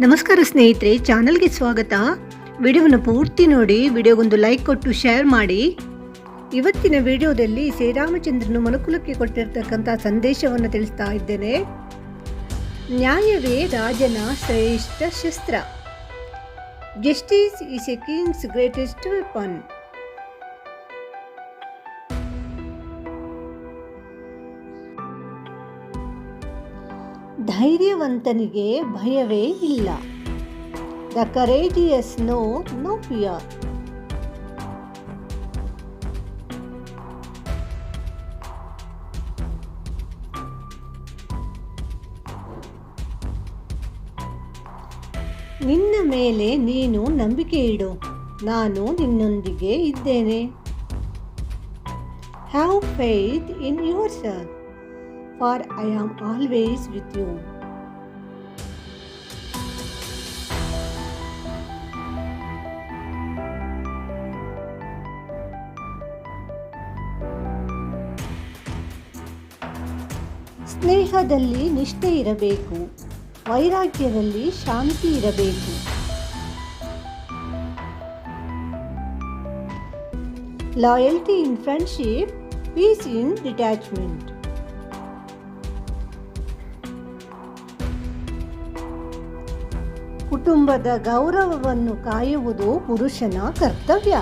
ನಮಸ್ಕಾರ ಸ್ನೇಹಿತರೆ, ಚಾನಲ್ಗೆ ಸ್ವಾಗತ. ವಿಡಿಯೋವನ್ನು ಪೂರ್ತಿ ನೋಡಿ, ವಿಡಿಯೋಗೊಂದು ಲೈಕ್ ಕೊಟ್ಟು ಶೇರ್ ಮಾಡಿ. ಇವತ್ತಿನ ವಿಡಿಯೋದಲ್ಲಿ ಶ್ರೀರಾಮಚಂದ್ರನು ಮನುಕುಲಕ್ಕೆ ಕೊಟ್ಟಿರ್ತಕ್ಕಂಥ ಸಂದೇಶವನ್ನು ತಿಳಿಸ್ತಾ ಇದ್ದೇನೆ. ನ್ಯಾಯವೇ ರಾಜನ ಶ್ರೇಷ್ಠ ಶಸ್ತ್ರ. Justice is a king's greatest weapon. ಧೈರ್ಯವಂತನಿಗೆ ಭಯವೇ ಇಲ್ಲ. The courageous no fear. ನಿನ್ನ ಮೇಲೆ ನೀನು ನಂಬಿಕೆ ಇಡು, ನಾನು ನಿನ್ನೊಂದಿಗೆ ಇದ್ದೇನೆ. Have faith in yourself, for I am always with you. ಸ್ನೇಹದಲ್ಲಿ ನಿಷ್ಠೆ ಇರಬೇಕು, ವೈರಾಗ್ಯದಲ್ಲಿ ಶಾಂತಿ ಇರಬೇಕು. Loyalty in friendship, peace in detachment. ಕುಟುಂಬದ ಗೌರವವನ್ನು ಕಾಯುವುದು ಪುರುಷನ ಕರ್ತವ್ಯ.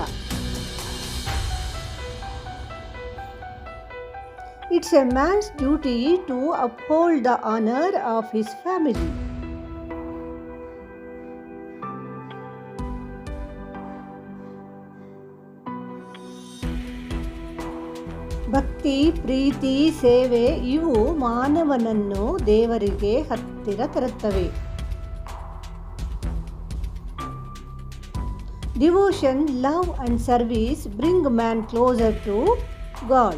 It's a man's duty to uphold the honor of his family. ಭಕ್ತಿ, ಪ್ರೀತಿ, ಸೇವೆ ಇವು ಮಾನವನನ್ನು ದೇವರಿಗೆ ಹತ್ತಿರ ತರುತ್ತವೆ. Devotion, love and service bring man closer to God.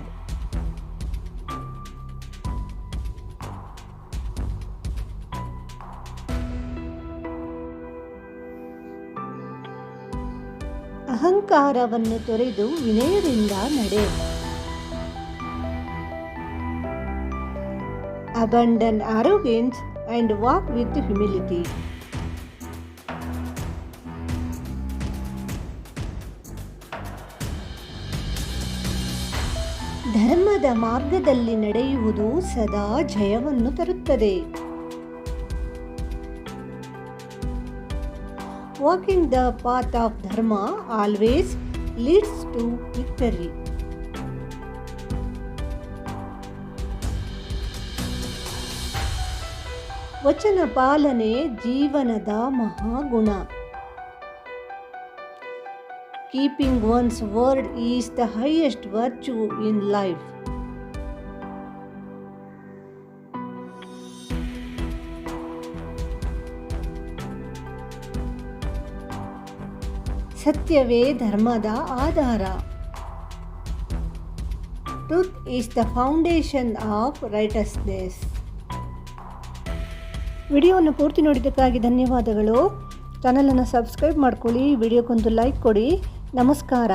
ಅಹಂಕಾರವನ್ನು ತೊರೆದು ವಿನಯದಿಂದ ನಡೆ. Abandon arrogance and walk with humility. ಧರ್ಮದ ಮಾರ್ಗದಲ್ಲಿ ನಡೆಯುವುದು ಸದಾ ಜಯವನ್ನು ತರುತ್ತದೆ. ವಾಕಿಂಗ್ ದ ಪಾತ್ ಆಫ್ ಧರ್ಮ ಆಲ್ವೇಸ್ ಲೀಡ್ಸ್ ಟು ವಿಕ್ಟರಿ. ವಚನ ಪಾಲನೆ ಜೀವನದ ಮಹಾಗುಣ. Keeping one's word is the highest virtue in life. ಸತ್ಯವೇ ಧರ್ಮದ ಆಧಾರ. Truth is the foundation of righteousness. ವಿಡಿಯೋವನ್ನು ಪೂರ್ತಿ ನೋಡಿದ್ದಕ್ಕಾಗಿ ಧನ್ಯವಾದಗಳು. ಚಾನಲನ್ನು ಸಬ್ಸ್ಕ್ರೈಬ್ ಮಾಡ್ಕೊಳ್ಳಿ, ವಿಡಿಯೋಕ್ಕೊಂದು ಲೈಕ್ ಕೊಡಿ. ನಮಸ್ಕಾರ.